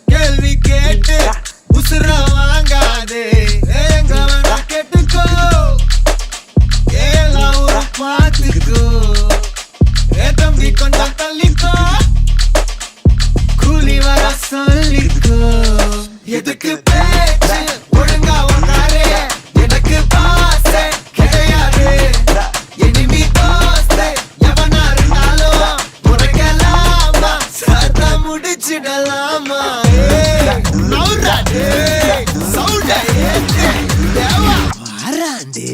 கேள்வி கேட்டு உசுர வாங்காதே கேட்டுக்கோ ஏலாம் பார்த்துக்கோ தம்பி கொஞ்சம் தள்ளிக்கோ கூலி வர சொல்லிக்கோ எதுக்கு பேச்சு ஒழுங்கா ஒன்றாரே எனக்கு பாச கிடையாது எனிமி தோஸ்தே எவனா இருந்தாலும் உனக்கெல்லாமா சத்த முடிச்சிடலாமா சவுண்டே வாராண்டே